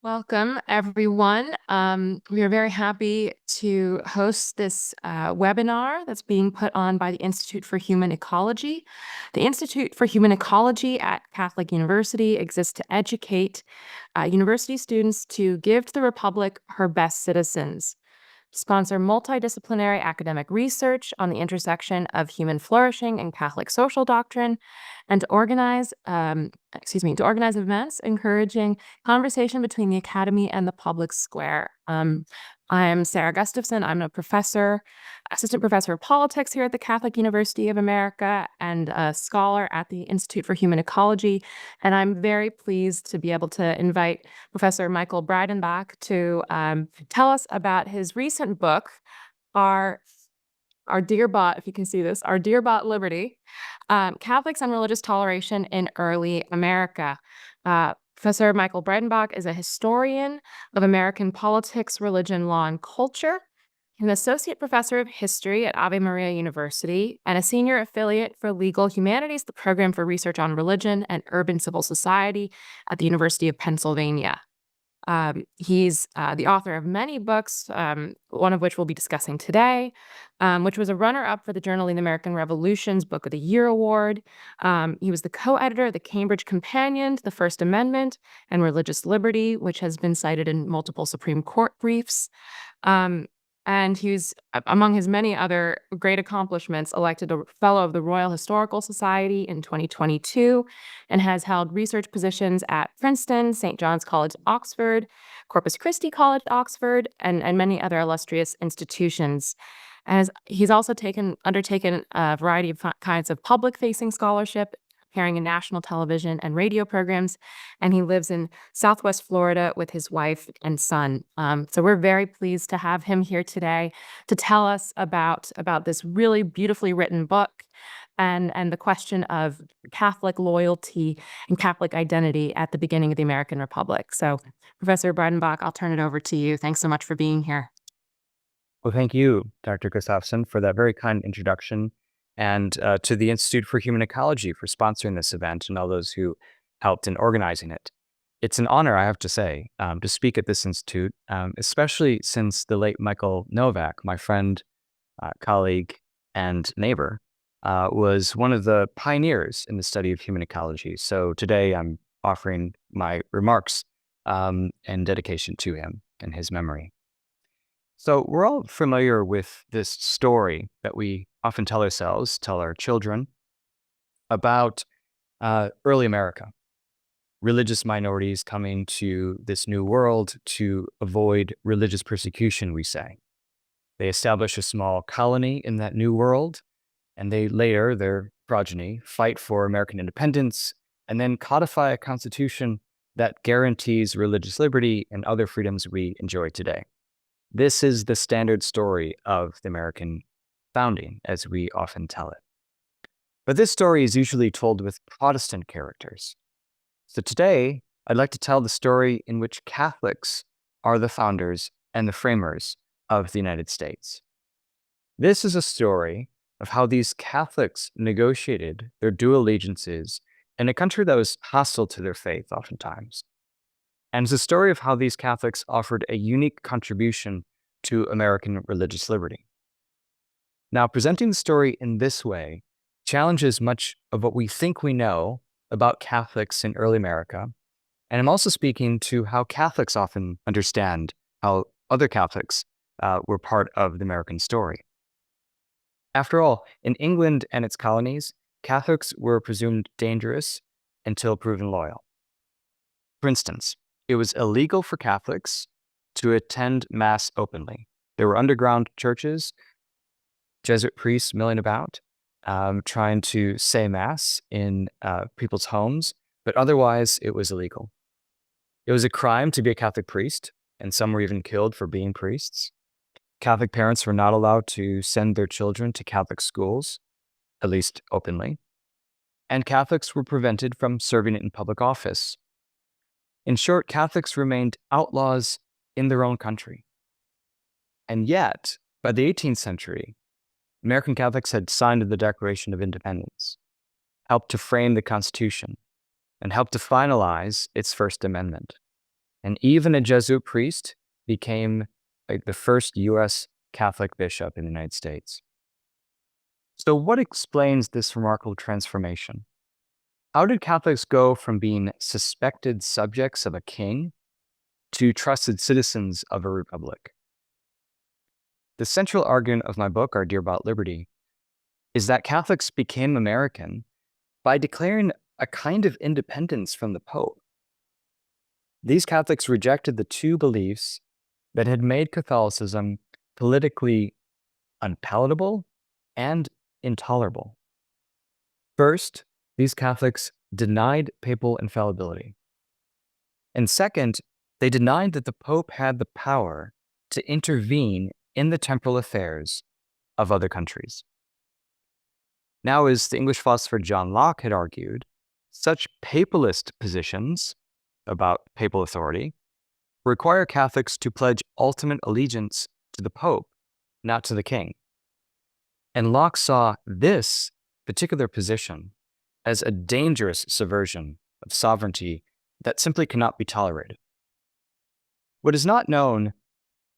Welcome, everyone. We are very happy to host this webinar that's being put on by the Institute for Human Ecology. The Institute for Human Ecology at Catholic University exists to educate university students to give to the Republic her best citizens, sponsor multidisciplinary academic research on the intersection of human flourishing and Catholic social doctrine, and to organize events encouraging conversation between the academy and the public square. I'm Sarah Gustafson. I'm a assistant professor of politics here at the Catholic University of America and a scholar at the Institute for Human Ecology. And I'm very pleased to be able to invite Professor Michael Breidenbach to tell us about his recent book, Our Dear Bought, if you can see this, Our Dear Bought Liberty, Catholics and Religious Toleration in Early America. Professor Michael Breidenbach is a historian of American politics, religion, law, and culture, an associate professor of history at Ave Maria University, and a senior affiliate for legal humanities, the program for research on religion and urban civil society at the University of Pennsylvania. He's the author of many books, one of which we'll be discussing today, which was a runner-up for the Journal of the American Revolution's Book of the Year Award. He was the co-editor of the Cambridge Companion to the First Amendment and Religious Liberty, which has been cited in multiple Supreme Court briefs. And he's, among his many other great accomplishments, elected a Fellow of the Royal Historical Society in 2022 and has held research positions at Princeton, St. John's College, Oxford, Corpus Christi College, Oxford, and many other illustrious institutions. As he's also undertaken a variety of kinds of public-facing scholarship, appearing in national television and radio programs, and he lives in Southwest Florida with his wife and son. So we're very pleased to have him here today to tell us about this really beautifully written book and the question of Catholic loyalty and Catholic identity at the beginning of the American Republic. So, Professor Breidenbach, I'll turn it over to you. Thanks so much for being here. Well, thank you, Dr. Gustafson, for that very kind introduction, and to the Institute for Human Ecology for sponsoring this event and all those who helped in organizing it. It's an honor, I have to say, to speak at this institute, especially since the late Michael Novak, my friend, colleague, and neighbor, was one of the pioneers in the study of human ecology. So today I'm offering my remarks and dedication to him and his memory. So we're all familiar with this story that we often tell ourselves, tell our children, about early America. Religious minorities coming to this new world to avoid religious persecution, we say. They establish a small colony in that new world, and they later, their progeny, fight for American independence and then codify a constitution that guarantees religious liberty and other freedoms we enjoy today. This is the standard story of the American founding, as we often tell it. But this story is usually told with Protestant characters. So today, I'd like to tell the story in which Catholics are the founders and the framers of the United States. This is a story of how these Catholics negotiated their dual allegiances in a country that was hostile to their faith oftentimes. And it's a story of how these Catholics offered a unique contribution to American religious liberty. Now, presenting the story in this way challenges much of what we think we know about Catholics in early America. And I'm also speaking to how Catholics often understand how other Catholics were part of the American story. After all, in England and its colonies, Catholics were presumed dangerous until proven loyal. For instance, it was illegal for Catholics to attend Mass openly. There were underground churches, Jesuit priests milling about, trying to say Mass in people's homes, but otherwise it was illegal. It was a crime to be a Catholic priest, and some were even killed for being priests. Catholic parents were not allowed to send their children to Catholic schools, at least openly. And Catholics were prevented from serving in public office. In short, Catholics remained outlaws in their own country. And yet, by the 18th century, American Catholics had signed the Declaration of Independence, helped to frame the Constitution, and helped to finalize its First Amendment. And even a Jesuit priest became like the first U.S. Catholic bishop in the United States. So what explains this remarkable transformation? How did Catholics go from being suspected subjects of a king to trusted citizens of a republic? The central argument of my book, Our Dear Bought Liberty, is that Catholics became American by declaring a kind of independence from the Pope. These Catholics rejected the two beliefs that had made Catholicism politically unpalatable and intolerable. First, these Catholics denied papal infallibility. And second, they denied that the Pope had the power to intervene in the temporal affairs of other countries. Now, as the English philosopher John Locke had argued, such papalist positions about papal authority require Catholics to pledge ultimate allegiance to the Pope, not to the king. And Locke saw this particular position as a dangerous subversion of sovereignty that simply cannot be tolerated. What is not known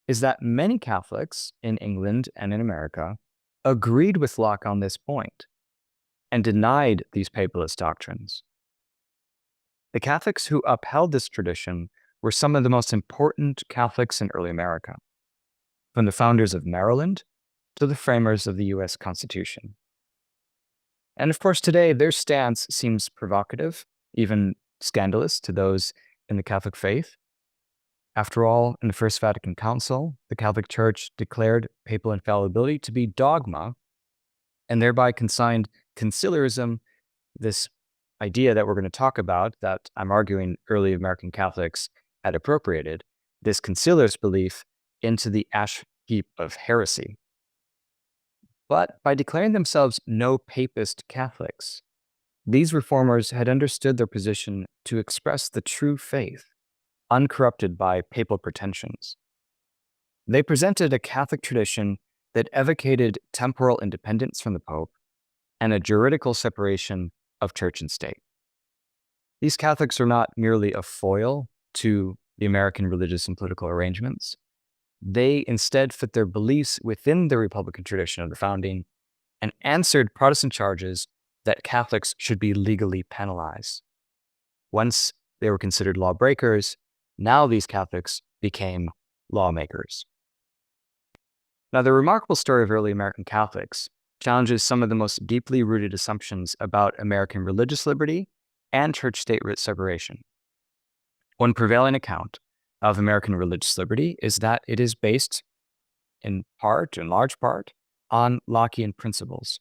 is that many Catholics in England and in America agreed with Locke on this point and denied these papalist doctrines. The Catholics who upheld this tradition were some of the most important Catholics in early America, from the founders of Maryland to the framers of the U.S. Constitution. And of course, today, their stance seems provocative, even scandalous to those in the Catholic faith. After all, in the First Vatican Council, the Catholic Church declared papal infallibility to be dogma and thereby consigned conciliarism, this idea that we're going to talk about, that I'm arguing early American Catholics had appropriated, this conciliarist belief into the ash heap of heresy. But by declaring themselves no papist Catholics, these reformers had understood their position to express the true faith, uncorrupted by papal pretensions. They presented a Catholic tradition that advocated temporal independence from the Pope and a juridical separation of church and state. These Catholics are not merely a foil to the American religious and political arrangements. They instead fit their beliefs within the Republican tradition of the founding and answered Protestant charges that Catholics should be legally penalized. Once they were considered lawbreakers, now these Catholics became lawmakers. Now, the remarkable story of early American Catholics challenges some of the most deeply rooted assumptions about American religious liberty and church-state separation. One prevailing account of American religious liberty is that it is based in large part, on Lockean principles.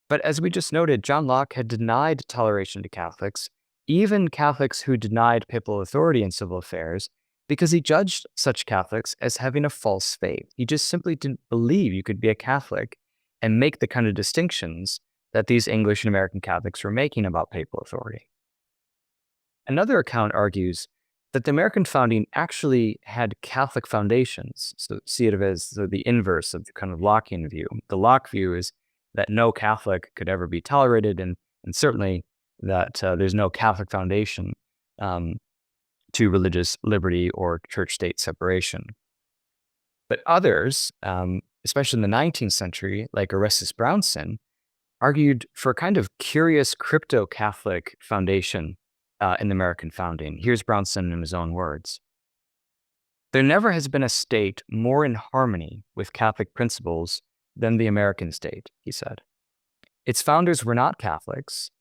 But as we just noted, John Locke had denied toleration to Catholics, even Catholics who denied papal authority in civil affairs, because he judged such Catholics as having a false faith. He just simply didn't believe you could be a Catholic and make the kind of distinctions that these English and American Catholics were making about papal authority. Another account argues that the American founding actually had Catholic foundations. So see it as the inverse of the kind of Lockean view. The Locke view is that no Catholic could ever be tolerated, and certainly that there's no Catholic foundation to religious liberty or church-state separation. But others, especially in the 19th century, like Orestes Brownson, argued for a kind of curious crypto-Catholic foundation in the American founding. Here's Brownson in his own words. There never has been a state more in harmony with Catholic principles than the American state, he said. Its founders were not Catholics,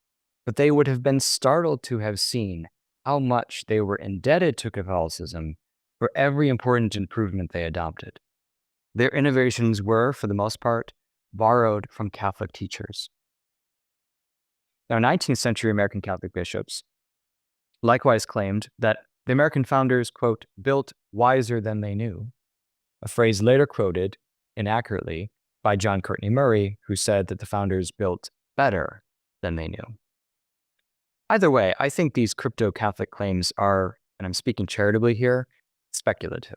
but they would have been startled to have seen how much they were indebted to Catholicism for every important improvement they adopted. Their innovations were, for the most part, borrowed from Catholic teachers. Now, 19th century American Catholic bishops likewise claimed that the American founders, quote, built wiser than they knew, a phrase later quoted inaccurately by John Courtney Murray, who said that the founders built better than they knew. Either way, I think these crypto-Catholic claims are, and I'm speaking charitably here, speculative.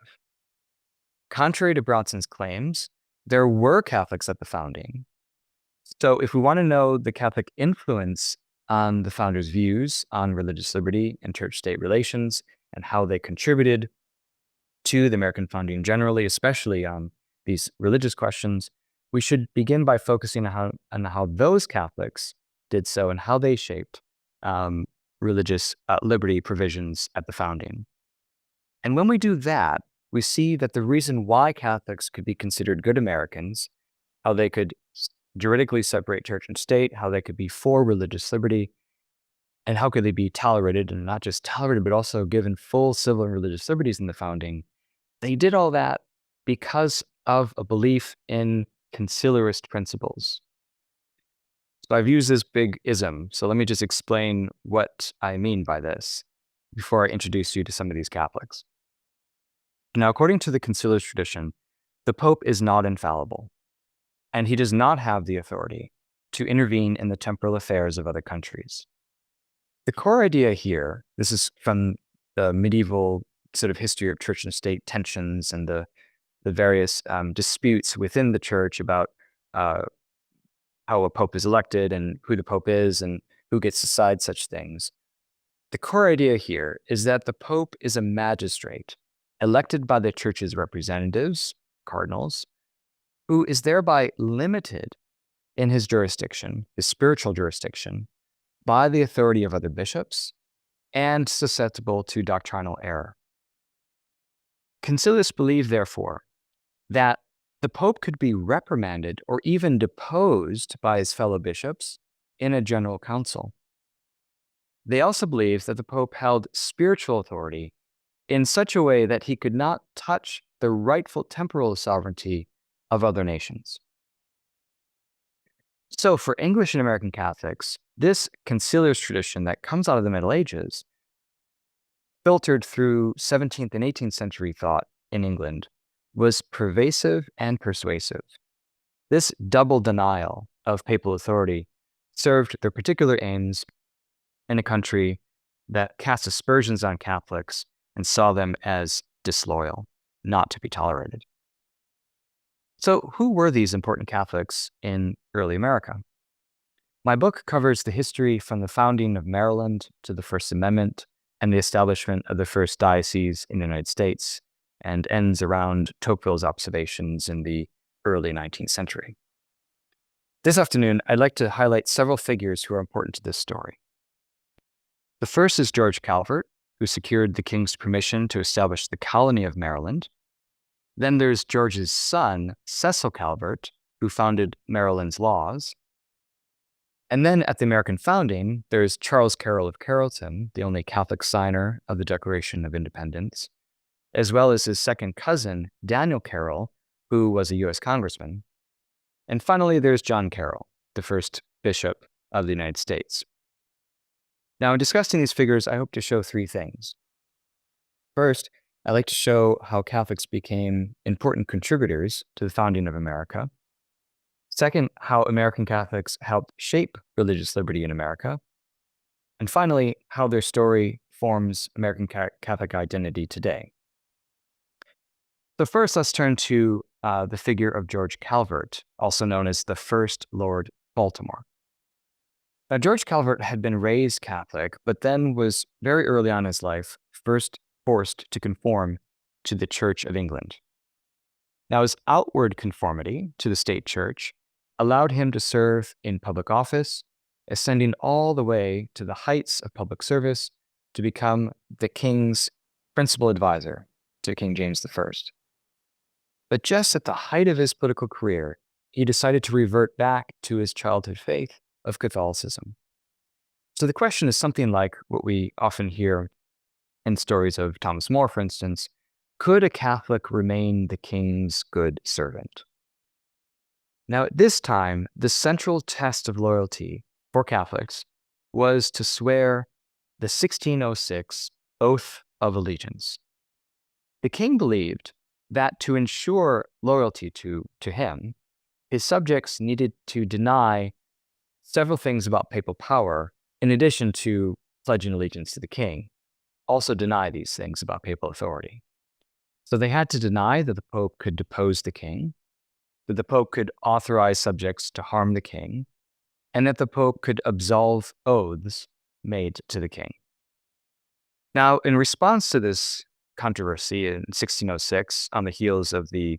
Contrary to Bronson's claims, there were Catholics at the founding. So if we want to know the Catholic influence on the founders' views on religious liberty and church-state relations, and how they contributed to the American founding generally, especially on these religious questions, we should begin by focusing on how those Catholics did so and how they shaped religious liberty provisions at the founding. And when we do that, we see that the reason why Catholics could be considered good Americans, how they could juridically separate church and state, how they could be for religious liberty, and how could they be tolerated, and not just tolerated, but also given full civil and religious liberties in the founding. They did all that because of a belief in conciliarist principles. So I've used this big ism, so let me just explain what I mean by this before I introduce you to some of these Catholics. Now, according to the conciliarist tradition, the Pope is not infallible, and he does not have the authority to intervene in the temporal affairs of other countries. The core idea here, this is from the medieval sort of history of church and state tensions and the various disputes within the church about how a pope is elected and who the pope is and who gets to decide such things. The core idea here is that the pope is a magistrate elected by the church's representatives, cardinals, who is thereby limited in his jurisdiction, his spiritual jurisdiction, by the authority of other bishops and susceptible to doctrinal error. Conciliarists believe, therefore, that the Pope could be reprimanded or even deposed by his fellow bishops in a general council. They also believe that the Pope held spiritual authority in such a way that he could not touch the rightful temporal sovereignty of other nations. So for English and American Catholics, this conciliarist tradition that comes out of the Middle Ages, filtered through 17th and 18th century thought in England, was pervasive and persuasive. This double denial of papal authority served their particular aims in a country that cast aspersions on Catholics and saw them as disloyal, not to be tolerated. So who were these important Catholics in early America? My book covers the history from the founding of Maryland to the First Amendment and the establishment of the first diocese in the United States, and ends around Tocqueville's observations in the early 19th century. This afternoon, I'd like to highlight several figures who are important to this story. The first is George Calvert, who secured the king's permission to establish the colony of Maryland. Then there's George's son, Cecil Calvert, who founded Maryland's laws. And then at the American founding, there's Charles Carroll of Carrollton, the only Catholic signer of the Declaration of Independence, as well as his second cousin, Daniel Carroll, who was a U.S. congressman. And finally, there's John Carroll, the first bishop of the United States. Now, in discussing these figures, I hope to show three things. First, I'd like to show how Catholics became important contributors to the founding of America. Second, how American Catholics helped shape religious liberty in America. And finally, how their story forms American Catholic identity today. So first, let's turn to the figure of George Calvert, also known as the First Lord Baltimore. Now, George Calvert had been raised Catholic, but then was very early on in his life first forced to conform to the Church of England. Now, his outward conformity to the state church allowed him to serve in public office, ascending all the way to the heights of public service to become the king's principal advisor to King James I. But just at the height of his political career, he decided to revert back to his childhood faith of Catholicism. So the question is something like what we often hear in stories of Thomas More, for instance: could a Catholic remain the king's good servant? Now, at this time, the central test of loyalty for Catholics was to swear the 1606 Oath of Allegiance. The king believed that to ensure loyalty to him, his subjects needed to deny several things about papal power, in addition to pledging allegiance to the king, also deny these things about papal authority. So they had to deny that the Pope could depose the king, that the Pope could authorize subjects to harm the king, and that the Pope could absolve oaths made to the king. Now, in response to this controversy in 1606, on the heels of the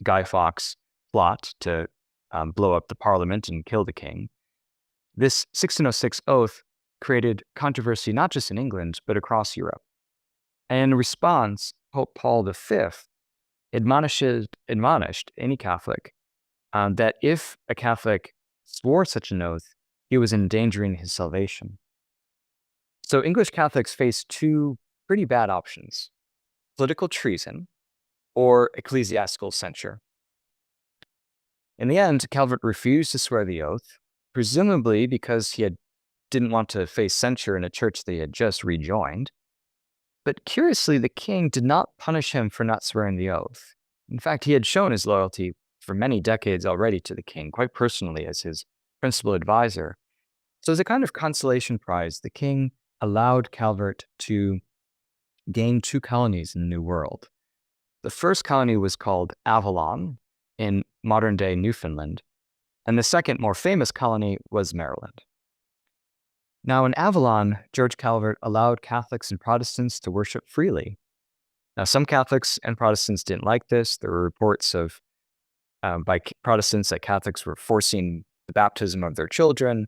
Guy Fawkes plot to blow up the Parliament and kill the king, this 1606 oath created controversy not just in England, but across Europe. And in response, Pope Paul V admonished any Catholic that if a Catholic swore such an oath, he was endangering his salvation. So English Catholics faced two pretty bad options: political treason or ecclesiastical censure. In the end, Calvert refused to swear the oath, presumably because he didn't want to face censure in a church that he had just rejoined. But curiously, the king did not punish him for not swearing the oath. In fact, he had shown his loyalty for many decades already to the king, quite personally as his principal advisor. So as a kind of consolation prize, the king allowed Calvert to gain two colonies in the New World. The first colony was called Avalon in modern-day Newfoundland, and the second, more famous colony was Maryland. Now, in Avalon, George Calvert allowed Catholics and Protestants to worship freely. Now, some Catholics and Protestants didn't like this. There were reports of by Protestants that Catholics were forcing the baptism of their children,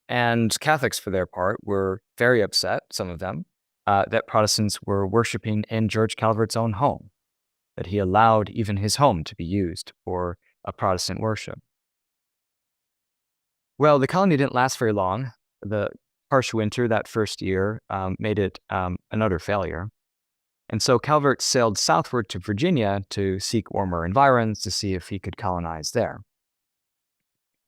and Catholics, for their part, were very upset, some of them, that Protestants were worshiping in George Calvert's own home, that he allowed even his home to be used for a Protestant worship. Well, the colony didn't last very long. The harsh winter that first year made it an utter failure. And so Calvert sailed southward to Virginia to seek warmer environs to see if he could colonize there.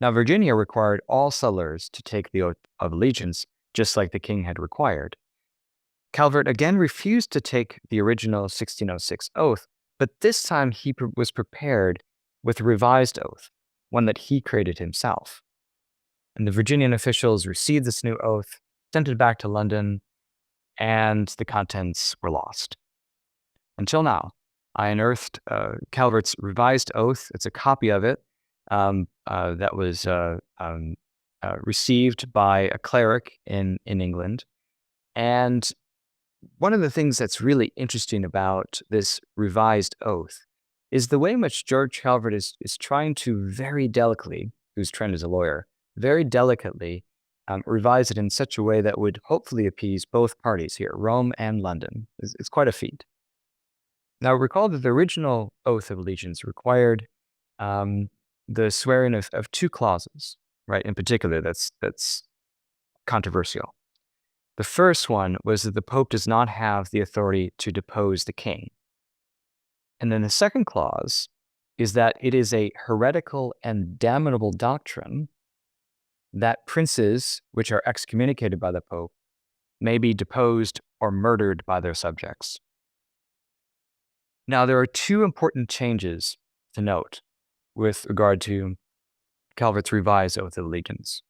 Now, Virginia required all settlers to take the oath of allegiance, just like the king had required. Calvert again refused to take the original 1606 oath, but this time he was prepared with a revised oath, one that he created himself. And the Virginian officials received this new oath, sent it back to London, and the contents were lost. Until now, I unearthed Calvert's revised oath. It's a copy of it that was received by a cleric in England. And one of the things that's really interesting about this revised oath is the way in which George Calvert is trying to very delicately, who's trained as a lawyer, very delicately revise it in such a way that would hopefully appease both parties here, Rome and London. It's quite a feat. Now, recall that the original oath of allegiance required the swearing of two clauses, right? In particular, that's controversial. The first one was that the Pope does not have the authority to depose the king. And then the second clause is that it is a heretical and damnable doctrine that princes, which are excommunicated by the Pope, may be deposed or murdered by their subjects. Now, there are two important changes to note with regard to Calvert's revised oath of allegiance.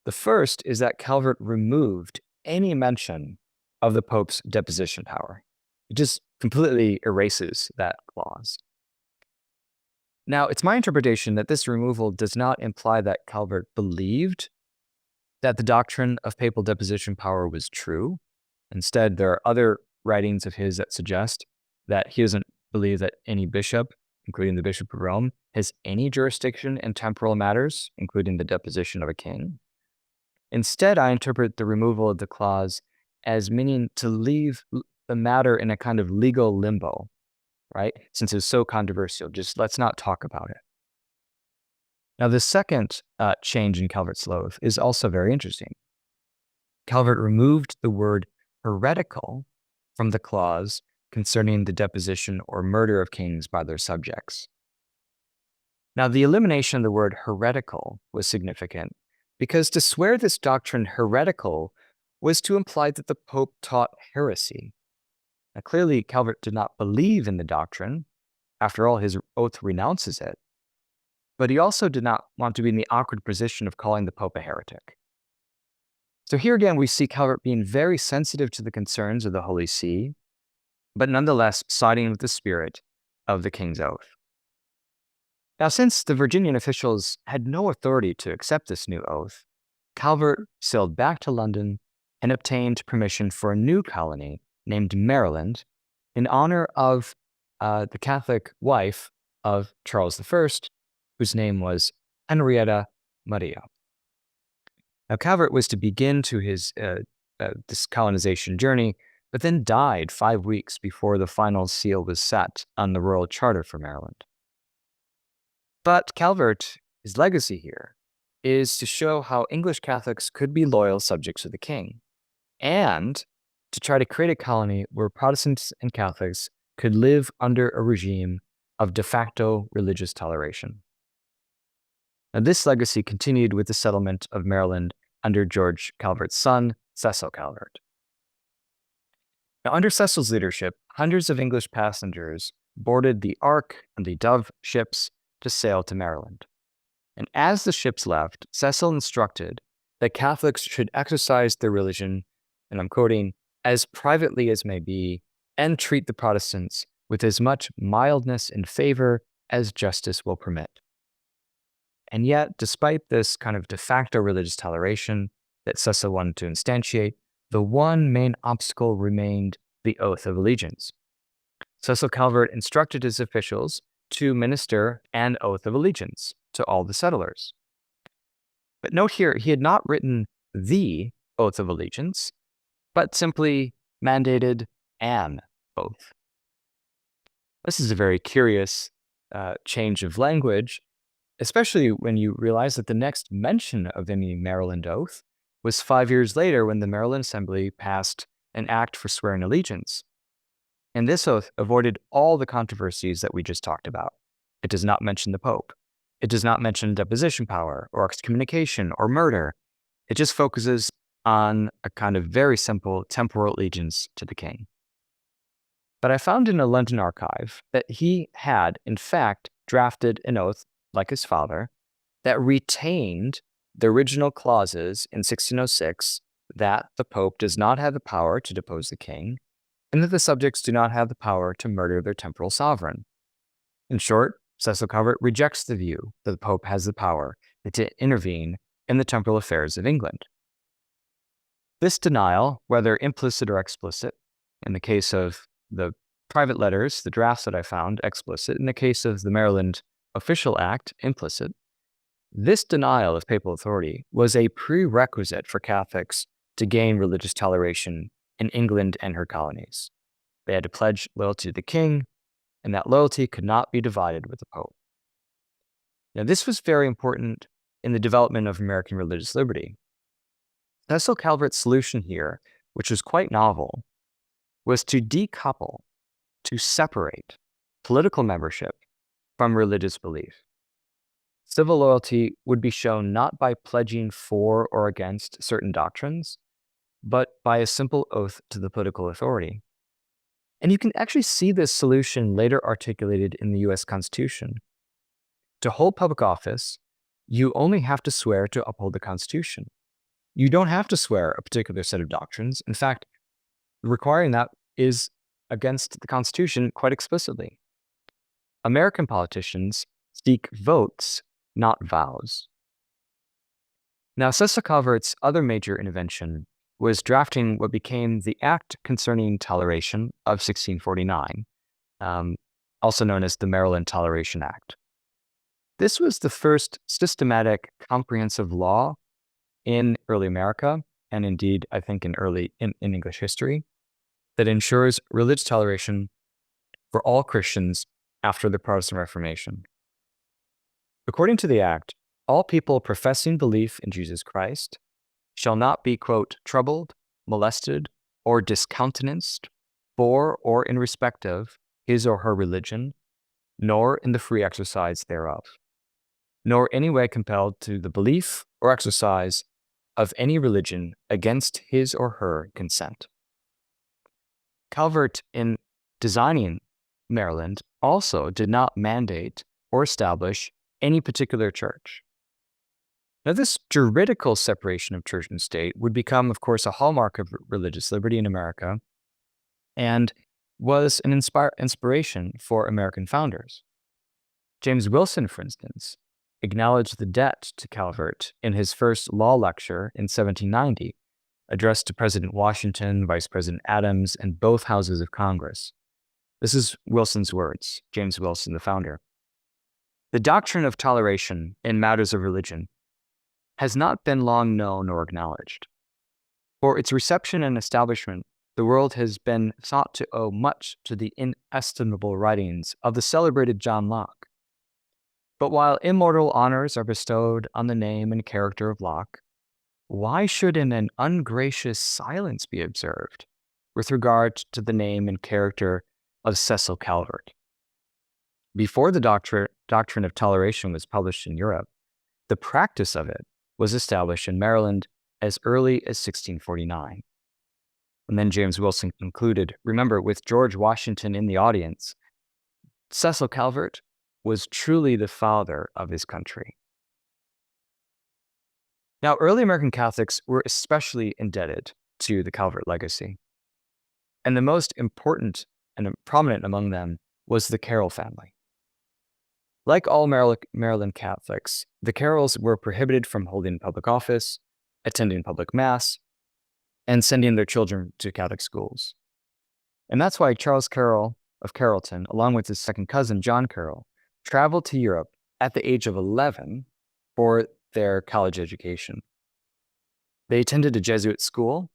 The first is that Calvert removed any mention of the Pope's deposition power. It just completely erases that clause. Now, it's my interpretation that this removal does not imply that Calvert believed that the doctrine of papal deposition power was true. Instead, there are other writings of his that suggest that he doesn't believe that any bishop, including the Bishop of Rome, has any jurisdiction in temporal matters, including the deposition of a king. Instead, I interpret the removal of the clause as meaning to leave the matter in a kind of legal limbo, right? Since it's so controversial, just let's not talk about it. Now, the second change in Calvert's oath is also very interesting. Calvert removed the word heretical from the clause concerning the deposition or murder of kings by their subjects. Now, the elimination of the word heretical was significant because to swear this doctrine heretical was to imply that the Pope taught heresy. Now, clearly, Calvert did not believe in the doctrine. After all, his oath renounces it. But he also did not want to be in the awkward position of calling the Pope a heretic. So here again, we see Calvert being very sensitive to the concerns of the Holy See, but nonetheless siding with the spirit of the king's oath. Now, since the Virginian officials had no authority to accept this new oath, Calvert sailed back to London and obtained permission for a new colony named Maryland in honor of the Catholic wife of Charles I, whose name was Henrietta Maria. Now, Calvert was to begin to his this colonization journey, but then died 5 weeks before the final seal was set on the royal charter for Maryland. But Calvert, his legacy here, is to show how English Catholics could be loyal subjects of the king, and to try to create a colony where Protestants and Catholics could live under a regime of de facto religious toleration. Now, this legacy continued with the settlement of Maryland under George Calvert's son, Cecil Calvert. Now, under Cecil's leadership, hundreds of English passengers boarded the Ark and the Dove ships to sail to Maryland. And as the ships left, Cecil instructed that Catholics should exercise their religion, and I'm quoting, as privately as may be, and treat the Protestants with as much mildness and favor as justice will permit. And yet, despite this kind of de facto religious toleration that Cecil wanted to instantiate, the one main obstacle remained the oath of allegiance. Cecil Calvert instructed his officials to minister an oath of allegiance to all the settlers. But note here, he had not written the oath of allegiance, but simply mandated an oath. This is a very curious change of language, especially when you realize that the next mention of any Maryland oath was 5 years later when the Maryland Assembly passed an act for swearing allegiance. And this oath avoided all the controversies that we just talked about. It does not mention the Pope. It does not mention deposition power or excommunication or murder. It just focuses on a kind of very simple temporal allegiance to the king. But I found in a London archive that he had, in fact, drafted an oath, like his father, that retained the original clauses in 1606 that the Pope does not have the power to depose the king, and that the subjects do not have the power to murder their temporal sovereign. In short, Cecil Calvert rejects the view that the Pope has the power to intervene in the temporal affairs of England. This denial, whether implicit or explicit, in the case of the private letters, the drafts that I found, explicit, in the case of the Maryland Official Act, implicit, this denial of papal authority was a prerequisite for Catholics to gain religious toleration in England and her colonies. They had to pledge loyalty to the king, and that loyalty could not be divided with the Pope. Now, this was very important in the development of American religious liberty. Cecil Calvert's solution here, which was quite novel, was to decouple, to separate political membership from religious belief. Civil loyalty would be shown not by pledging for or against certain doctrines, but by a simple oath to the political authority. And you can actually see this solution later articulated in the US Constitution. To hold public office, you only have to swear to uphold the Constitution. You don't have to swear a particular set of doctrines. In fact, requiring that is against the Constitution quite explicitly. American politicians seek votes, not vows. Now, Cecil Calvert's other major intervention was drafting what became the Act Concerning Toleration of 1649, also known as the Maryland Toleration Act. This was the first systematic, comprehensive law in early America, and indeed, I think in English history, that ensures religious toleration for all Christians after the Protestant Reformation. According to the Act, all people professing belief in Jesus Christ shall not be, quote, troubled, molested, or discountenanced for or in respect of his or her religion, nor in the free exercise thereof, nor any way compelled to the belief or exercise of any religion against his or her consent. Calvert, in designing Maryland, also did not mandate or establish any particular church. Now, this juridical separation of church and state would become, of course, a hallmark of religious liberty in America and was an inspiration for American founders. James Wilson, for instance, acknowledged the debt to Calvert in his first law lecture in 1790 addressed to President Washington, Vice President Adams, and both houses of Congress. This is Wilson's words, James Wilson, the founder. The doctrine of toleration in matters of religion has not been long known or acknowledged. For its reception and establishment, the world has been thought to owe much to the inestimable writings of the celebrated John Locke. But while immortal honors are bestowed on the name and character of Locke, why should an ungracious silence be observed with regard to the name and character of Cecil Calvert? Before the doctrine of toleration was published in Europe, the practice of it was established in Maryland as early as 1649. And then James Wilson concluded, remember, with George Washington in the audience, Cecil Calvert was truly the father of his country. Now, early American Catholics were especially indebted to the Calvert legacy. And the most important and prominent among them was the Carroll family. Like all Maryland Catholics, the Carrolls were prohibited from holding public office, attending public mass, and sending their children to Catholic schools. And that's why Charles Carroll of Carrollton, along with his second cousin, John Carroll, traveled to Europe at the age of 11 for their college education. They attended a Jesuit school,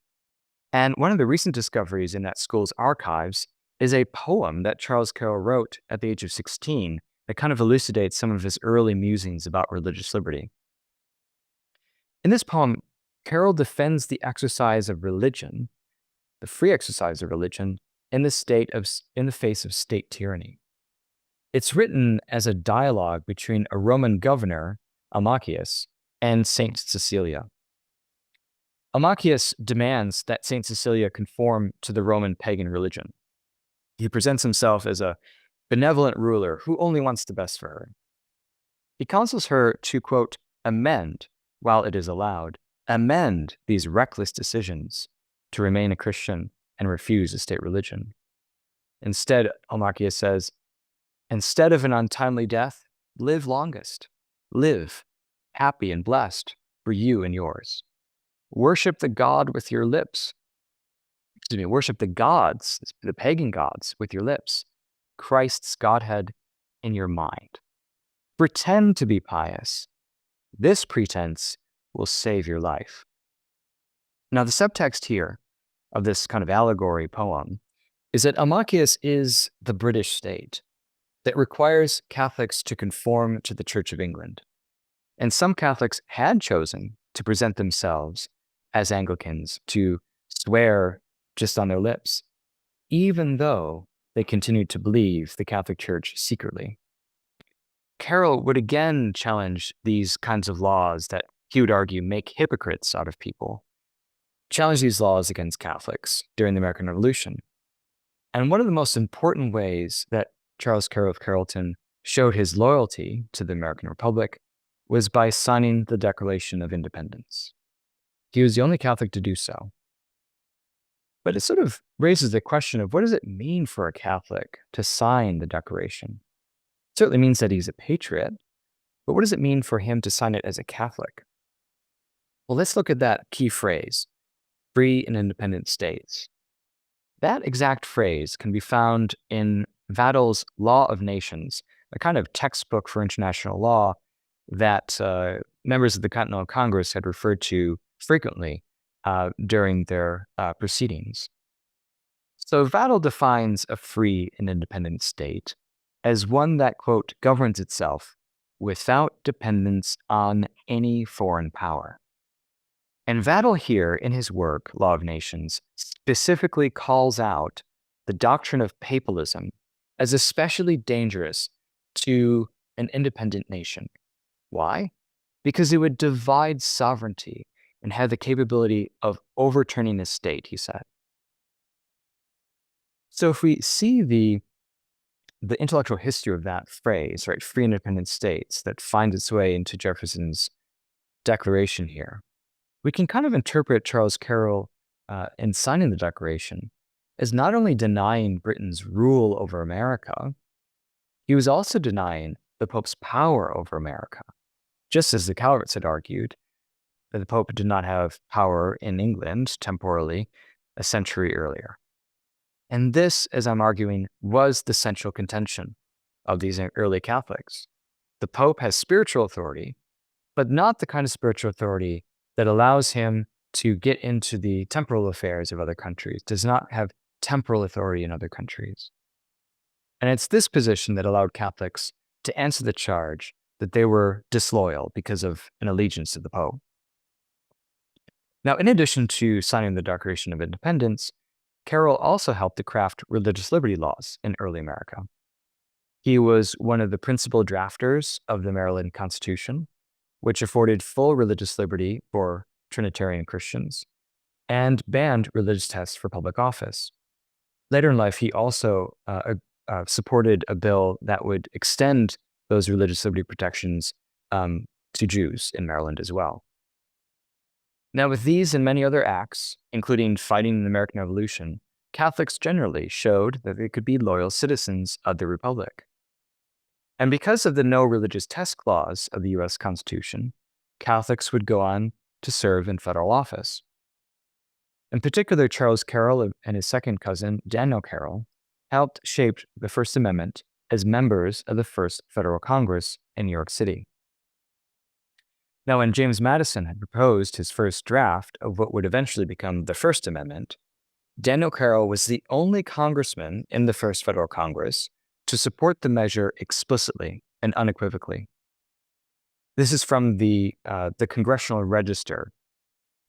and one of the recent discoveries in that school's archives is a poem that Charles Carroll wrote at the age of 16 that kind of elucidates some of his early musings about religious liberty. In this poem, Carroll defends the exercise of religion, the free exercise of religion, in the face of state tyranny. It's written as a dialogue between a Roman governor, Amachius, and Saint Cecilia. Amachius demands that Saint Cecilia conform to the Roman pagan religion. He presents himself as a benevolent ruler who only wants the best for her. He counsels her to, quote, amend, while it is allowed, amend these reckless decisions to remain a Christian and refuse a state religion. Instead, Amachius says, instead of an untimely death, live longest. Live, happy and blessed, for you and yours. Worship the God with your lips. Worship the gods, the pagan gods, with your lips. Christ's Godhead in your mind. Pretend to be pious. This pretense will save your life. Now, the subtext here of this kind of allegory poem is that Amachius is the British state that requires Catholics to conform to the Church of England. And some Catholics had chosen to present themselves as Anglicans, to swear just on their lips, even though they continued to believe the Catholic Church secretly. Carroll would again challenge these kinds of laws that he would argue make hypocrites out of people, challenge these laws against Catholics during the American Revolution. And one of the most important ways that Charles Carroll of Carrollton showed his loyalty to the American Republic was by signing the Declaration of Independence. He was the only Catholic to do so. But it sort of raises the question of what does it mean for a Catholic to sign the Declaration? It certainly means that he's a patriot, but what does it mean for him to sign it as a Catholic? Well, let's look at that key phrase, free and independent states. That exact phrase can be found in Vattel's Law of Nations, a kind of textbook for international law that members of the Continental Congress had referred to frequently during their proceedings. So Vattel defines a free and independent state as one that, quote, governs itself without dependence on any foreign power. And Vattel here, in his work, Law of Nations, specifically calls out the doctrine of papalism as especially dangerous to an independent nation. Why? Because it would divide sovereignty and have the capability of overturning a state, he said. So if we see the intellectual history of that phrase, right, free independent states, that finds its way into Jefferson's declaration here, we can kind of interpret Charles Carroll in signing the Declaration as not only denying Britain's rule over America, he was also denying the Pope's power over America. Just as the Calverts had argued, that the Pope did not have power in England temporally a century earlier. And this, as I'm arguing, was the central contention of these early Catholics. The Pope has spiritual authority, but not the kind of spiritual authority that allows him to get into the temporal affairs of other countries, does not have temporal authority in other countries. And it's this position that allowed Catholics to answer the charge that they were disloyal because of an allegiance to the Pope. Now, in addition to signing the Declaration of Independence, Carroll also helped to craft religious liberty laws in early America. He was one of the principal drafters of the Maryland Constitution, which afforded full religious liberty for Trinitarian Christians and banned religious tests for public office. Later in life, he also supported a bill that would extend those religious liberty protections to Jews in Maryland as well. Now, with these and many other acts, including fighting the American Revolution, Catholics generally showed that they could be loyal citizens of the Republic. And because of the no religious test clause of the U.S. Constitution, Catholics would go on to serve in federal office. In particular, Charles Carroll and his second cousin, Daniel Carroll, helped shape the First Amendment as members of the First Federal Congress in New York City. Now, when James Madison had proposed his first draft of what would eventually become the First Amendment, Daniel Carroll was the only congressman in the First Federal Congress to support the measure explicitly and unequivocally. This is from the Congressional Register.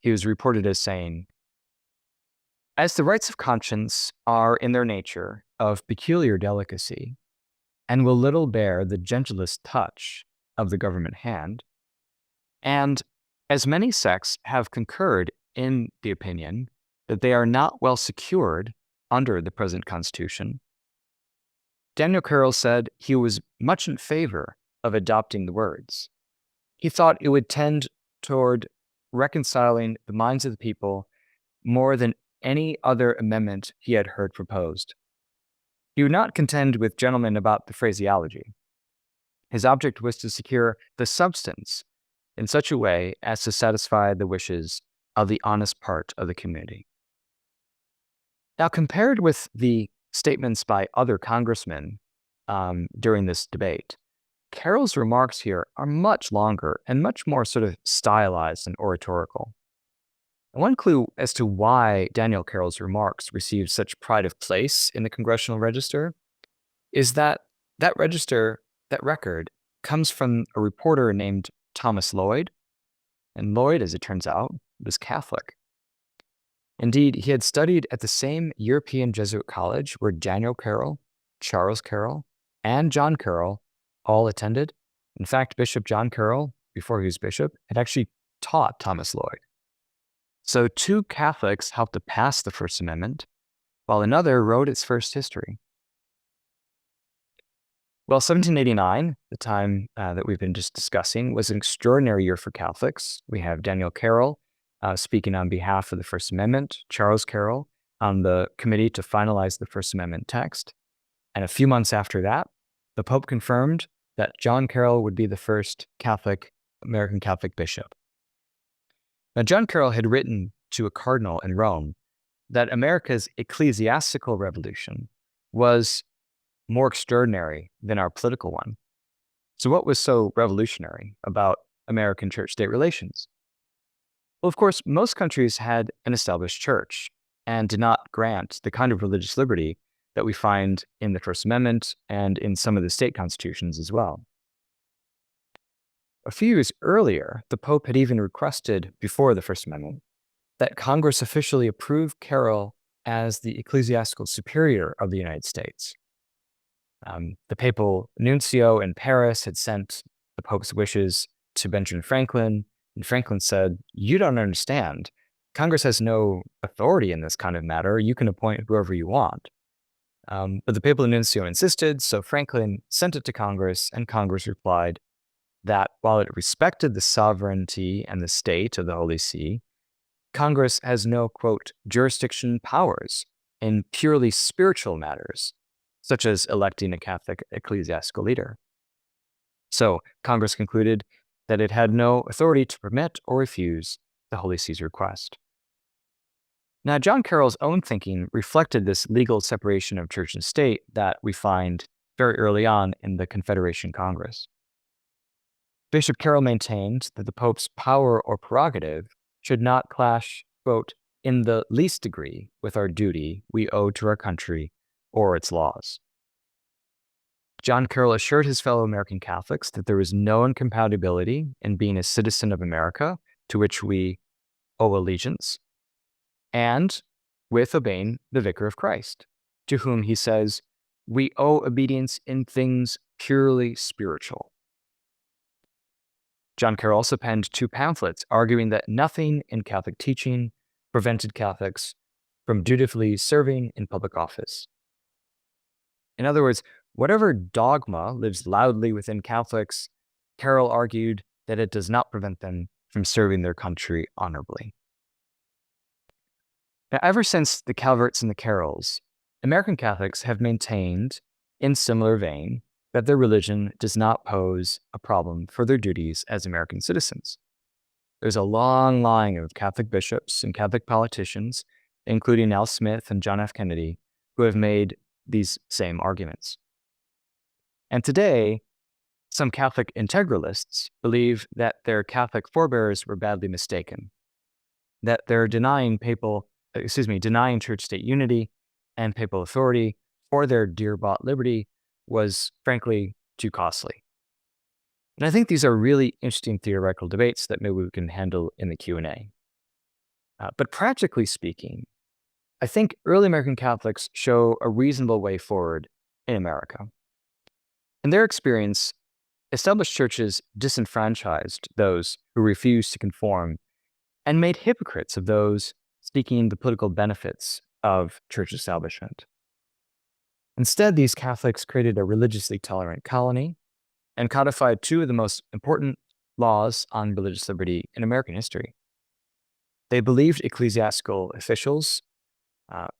He was reported as saying, "As the rights of conscience are in their nature of peculiar delicacy, and will little bear the gentlest touch of the government hand, and as many sects have concurred in the opinion that they are not well secured under the present Constitution, Daniel Carroll said he was much in favor of adopting the words. He thought it would tend toward reconciling the minds of the people more than any other amendment he had heard proposed. He would not contend with gentlemen about the phraseology. His object was to secure the substance in such a way as to satisfy the wishes of the honest part of the community." Now, compared with the statements by other congressmen during this debate, Carroll's remarks here are much longer and much more sort of stylized and oratorical. And one clue as to why Daniel Carroll's remarks received such pride of place in the Congressional Register is that record, comes from a reporter named Thomas Lloyd. And Lloyd, as it turns out, was Catholic. Indeed, he had studied at the same European Jesuit college where Daniel Carroll, Charles Carroll, and John Carroll all attended. In fact, Bishop John Carroll, before he was bishop, had actually taught Thomas Lloyd. So 2 Catholics helped to pass the First Amendment, while another wrote its first history. Well, 1789, the time that we've been just discussing, was an extraordinary year for Catholics. We have Daniel Carroll speaking on behalf of the First Amendment, Charles Carroll on the committee to finalize the First Amendment text. And a few months after that, the Pope confirmed that John Carroll would be the first American Catholic bishop. Now, John Carroll had written to a cardinal in Rome that America's ecclesiastical revolution was more extraordinary than our political one. So what was so revolutionary about American church-state relations? Well, of course, most countries had an established church and did not grant the kind of religious liberty that we find in the First Amendment and in some of the state constitutions as well. A few years earlier, the Pope had even requested, before the First Amendment, that Congress officially approve Carroll as the ecclesiastical superior of the United States. The papal nuncio in Paris had sent the Pope's wishes to Benjamin Franklin, and Franklin said, "You don't understand. Congress has no authority in this kind of matter. You can appoint whoever you want." But the papal nuncio insisted, so Franklin sent it to Congress, and Congress replied that while it respected the sovereignty and the state of the Holy See, Congress has no, quote, jurisdiction powers in purely spiritual matters, such as electing a Catholic ecclesiastical leader. So Congress concluded that it had no authority to permit or refuse the Holy See's request. Now, John Carroll's own thinking reflected this legal separation of church and state that we find very early on in the Confederation Congress. Bishop Carroll maintained that the Pope's power or prerogative should not clash, quote, in the least degree with our duty we owe to our country or its laws. John Carroll assured his fellow American Catholics that there was no incompatibility in being a citizen of America, to which we owe allegiance, and with obeying the Vicar of Christ, to whom he says, we owe obedience in things purely spiritual. John Carroll also penned 2 pamphlets arguing that nothing in Catholic teaching prevented Catholics from dutifully serving in public office. In other words, whatever dogma lives loudly within Catholics, Carroll argued that it does not prevent them from serving their country honorably. Now, ever since the Calverts and the Carrolls, American Catholics have maintained, in similar vein, that their religion does not pose a problem for their duties as American citizens. There's a long line of Catholic bishops and Catholic politicians, including Al Smith and John F. Kennedy, who have made these same arguments. And today, some Catholic integralists believe that their Catholic forebears were badly mistaken, that they're denying church-state unity and papal authority for their dear-bought liberty was, frankly, too costly. And I think these are really interesting theoretical debates that maybe we can handle in the Q&A. But practically speaking, I think early American Catholics show a reasonable way forward in America. In their experience, established churches disenfranchised those who refused to conform and made hypocrites of those seeking the political benefits of church establishment. Instead, these Catholics created a religiously tolerant colony and codified 2 of the most important laws on religious liberty in American history. They believed ecclesiastical officials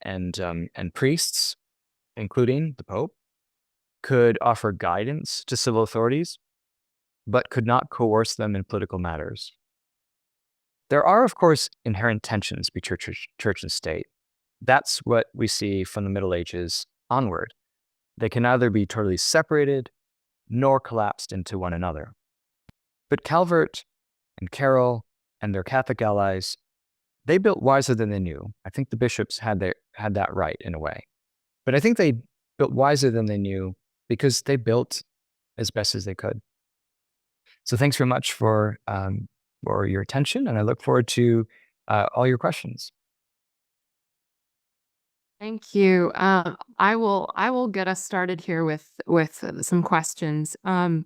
and priests, including the Pope, could offer guidance to civil authorities, but could not coerce them in political matters. There are, of course, inherent tensions between church and state. That's what we see from the Middle Ages onward. They can neither be totally separated nor collapsed into one another. But Calvert and Carroll and their Catholic allies, they built wiser than they knew. I think the bishops had that right in a way. But I think they built wiser than they knew because they built as best as they could. So thanks very much for your attention, and I look forward to all your questions. Thank you. I will get us started here with some questions. The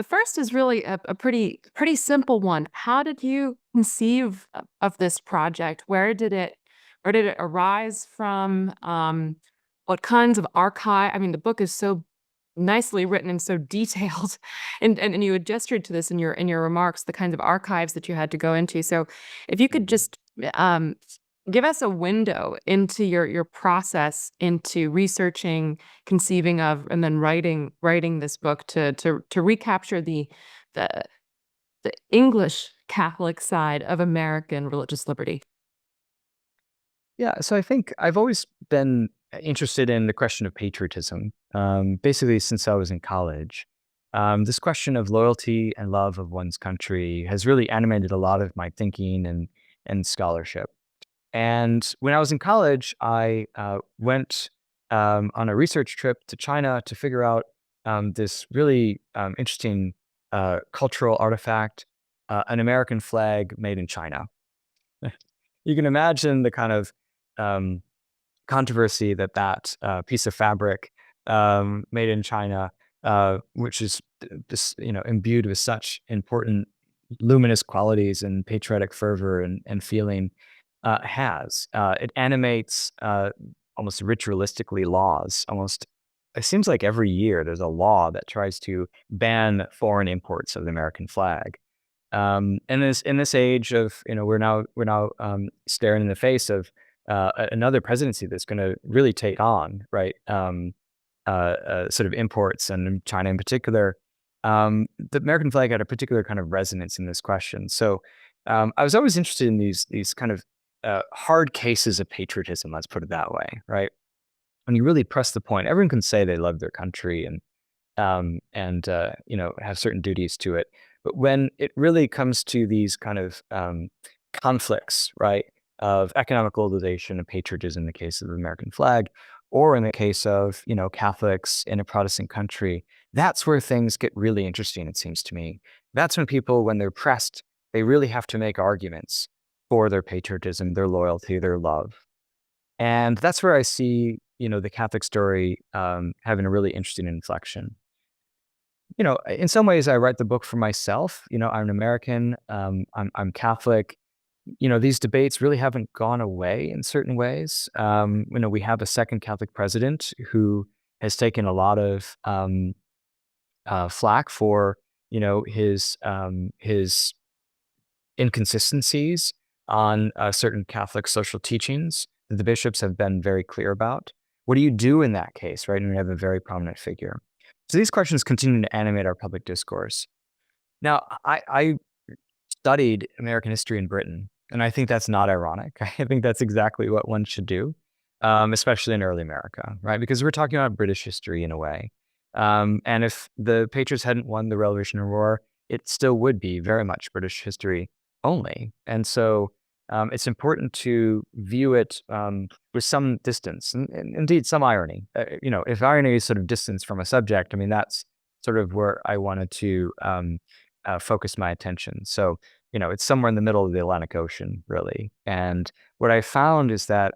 first is really a pretty simple one. How did you conceive of this project? Where did it arise from? What kinds of archive? I mean, the book is so nicely written and so detailed, and you had gestured to this in your remarks, the kinds of archives that you had to go into. So, if you could just give us a window into your process into researching, conceiving of, and then writing this book to recapture the English Catholic side of American religious liberty. Yeah, so I think I've always been interested in the question of patriotism, basically since I was in college. This question of loyalty and love of one's country has really animated a lot of my thinking and scholarship. And when I was in college, I went on a research trip to China to figure out this really interesting cultural artifact, an American flag made in China. You can imagine the kind of controversy that piece of fabric made in China, which is this, imbued with such important luminous qualities and patriotic fervor and feeling, has. It animates almost ritualistically laws. It seems like every year there's a law that tries to ban foreign imports of the American flag. In this age of, we're now staring in the face of another presidency that's going to really take on, right, sort of imports, and China in particular. the American flag had a particular kind of resonance in this question. So I was always interested in these kind of hard cases of patriotism, let's put it that way, right? When you really press the point, everyone can say they love their country and have certain duties to it. But when it really comes to these kind of conflicts, right, of economic globalization and patriotism in the case of the American flag, or in the case of, Catholics in a Protestant country, that's where things get really interesting, it seems to me. That's when people, when they're pressed, they really have to make arguments for their patriotism, their loyalty, their love. And that's where I see, the Catholic story having a really interesting inflection. In some ways, I write the book for myself. I'm an American. I'm Catholic. These debates really haven't gone away in certain ways. We have a second Catholic president who has taken a lot of flack for, his inconsistencies on certain Catholic social teachings that the bishops have been very clear about. What do you do in that case, right? And we have a very prominent figure. So these questions continue to animate our public discourse. Now, I studied American history in Britain, and I think that's not ironic. I think that's exactly what one should do, especially in early America, right? Because we're talking about British history in a way. And if the Patriots hadn't won the Revolutionary War, it still would be very much British history only. And so it's important to view it with some distance and indeed some irony. If irony is sort of distance from a subject, I mean, that's sort of where I wanted to focus my attention. So, it's somewhere in the middle of the Atlantic Ocean, really. And what I found is that,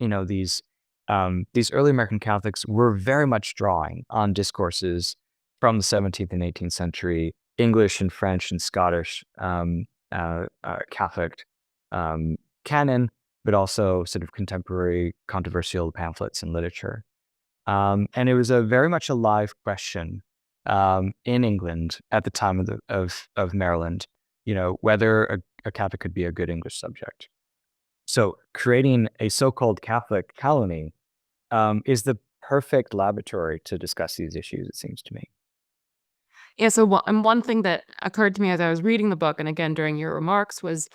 these early American Catholics were very much drawing on discourses from the 17th and 18th century, English and French and Scottish Catholic canon, but also sort of contemporary controversial pamphlets and literature. And it was a very much a live question in England at the time of Maryland, whether a Catholic could be a good English subject. So creating a so-called Catholic colony is the perfect laboratory to discuss these issues, it seems to me. Yeah, so one thing that occurred to me as I was reading the book, and again during your remarks, was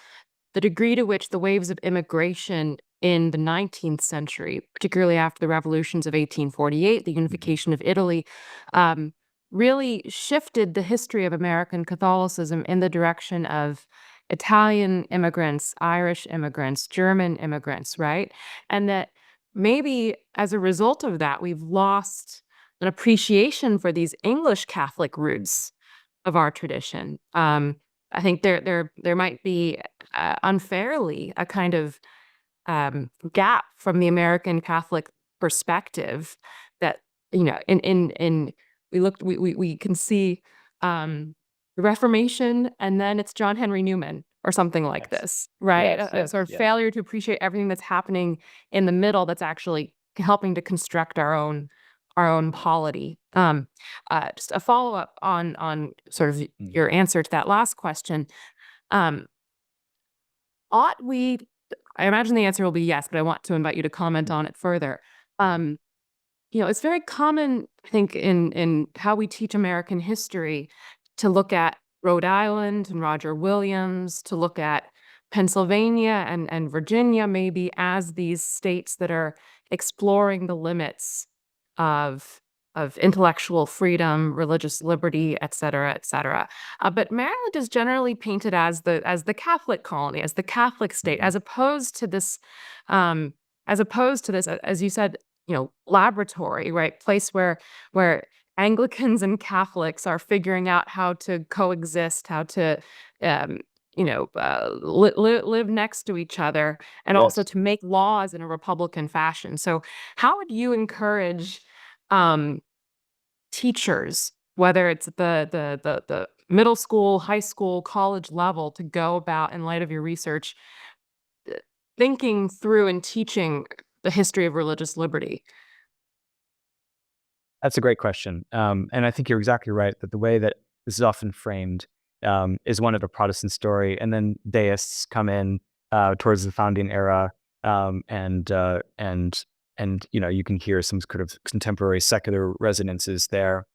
the degree to which the waves of immigration in the 19th century, particularly after the revolutions of 1848, the unification of Italy, really shifted the history of American Catholicism in the direction of Italian immigrants, Irish immigrants, German immigrants, right? And that maybe as a result of that, we've lost an appreciation for these English Catholic roots of our tradition. I think there might be unfairly a kind of gap from the American Catholic perspective that in we can see the Reformation, and then it's John Henry Newman or something like Yes. this, right? Yes, A sort of yes. failure to appreciate everything that's happening in the middle that's actually helping to construct our own polity. Just a follow-up on sort of your answer to that last question. Ought we, I imagine the answer will be yes, but I want to invite you to comment on it further. It's very common, I think, in how we teach American history to look at Rhode Island and Roger Williams, to look at Pennsylvania and Virginia maybe as these states that are exploring the limits of intellectual freedom, religious liberty, et cetera, et cetera. But Maryland is generally painted as the Catholic colony, as the Catholic state, as opposed to this, as you said, laboratory, right? Place where Anglicans and Catholics are figuring out how to coexist, how to live next to each other, and also Yes. to make laws in a republican fashion. So how would you encourage teachers, whether it's the middle school, high school, college level, to go about, in light of your research, thinking through and teaching the history of religious liberty? That's a great question. And I think you're exactly right that the way that this is often framed is one of a Protestant story, and then deists come in towards the founding era, and you can hear some kind of contemporary secular resonances there.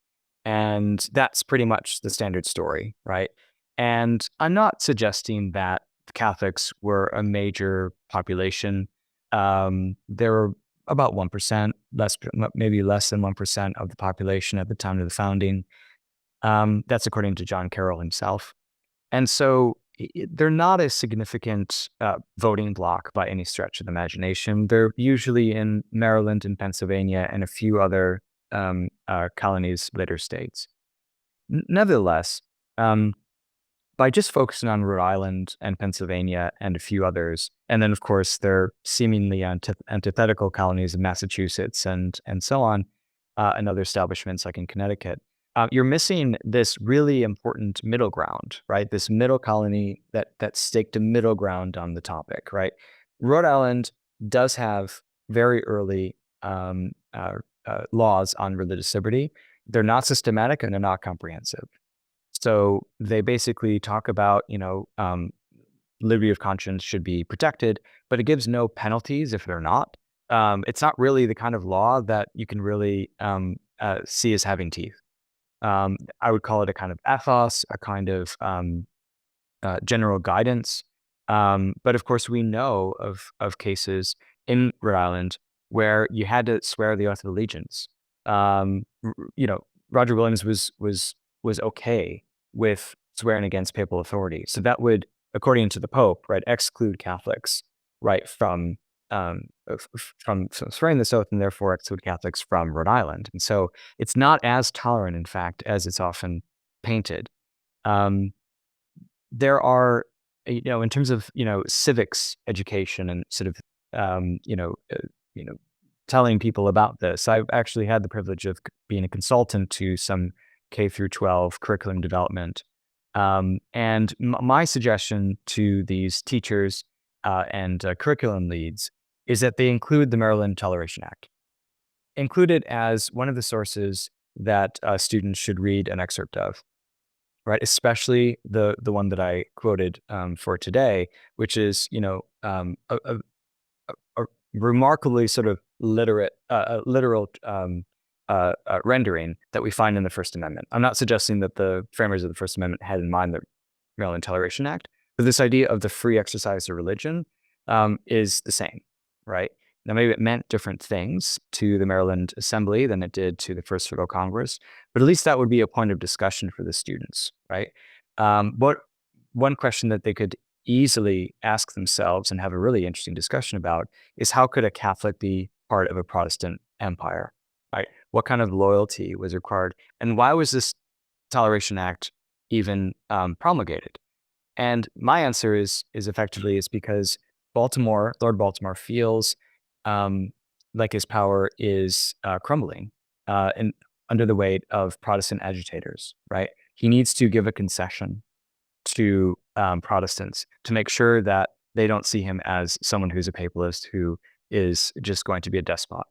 And that's pretty much the standard story, right? And I'm not suggesting that Catholics were a major population. There were about 1%, maybe less than 1% of the population at the time of the founding. That's according to John Carroll himself. And so they're not a significant voting bloc by any stretch of the imagination. They're usually in Maryland and Pennsylvania and a few other colonies, later states. Nevertheless, by just focusing on Rhode Island and Pennsylvania and a few others, and then of course their seemingly antithetical colonies of Massachusetts and so on, and other establishments like in Connecticut, you're missing this really important middle ground, right? This middle colony that staked a middle ground on the topic, right? Rhode Island does have very early laws on religious liberty. They're not systematic and they're not comprehensive. So they basically talk about, liberty of conscience should be protected, but it gives no penalties if they're not. It's not really the kind of law that you can really see as having teeth. I would call it a kind of ethos, a kind of general guidance. But of course, we know of cases in Rhode Island where you had to swear the oath of allegiance. Roger Williams was okay with swearing against papal authority, so that would, according to the Pope, right, exclude Catholics, right, from swearing this oath, and therefore exclude Catholics from Rhode Island. And so it's not as tolerant, in fact, as it's often painted. There are, in terms of civics education and sort of telling people about this. I've actually had the privilege of being a consultant to some K through 12 curriculum development. And my suggestion to these teachers and curriculum leads is that they include the Maryland Toleration Act. Include it as one of the sources that students should read an excerpt of, right? Especially the one that I quoted for today, which is, a remarkably sort of literal rendering that we find in the First Amendment. I'm not suggesting that the framers of the First Amendment had in mind the Maryland Toleration Act, but this idea of the free exercise of religion is the same, right? Now, maybe it meant different things to the Maryland Assembly than it did to the First Federal Congress, but at least that would be a point of discussion for the students, right? But one question that they could easily ask themselves and have a really interesting discussion about is, how could a Catholic be part of a Protestant empire, right? What kind of loyalty was required? And why was this Toleration Act even promulgated? And my answer is effectively it's because Lord Baltimore feels like his power is crumbling and under the weight of Protestant agitators, right? He needs to give a concession to Protestants to make sure that they don't see him as someone who's a papalist who is just going to be a despot.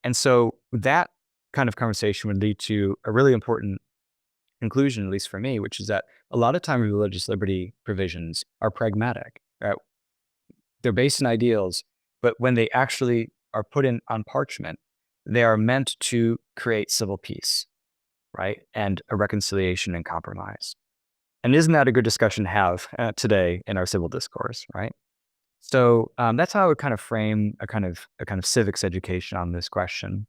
And so that kind of conversation would lead to a really important conclusion, at least for me, which is that a lot of time religious liberty provisions are pragmatic, right? They're based in ideals, but when they actually are put in on parchment, they are meant to create civil peace, right? And a reconciliation and compromise. And isn't that a good discussion to have today in our civil discourse, right? So that's how I would kind of frame a kind of civics education on this question.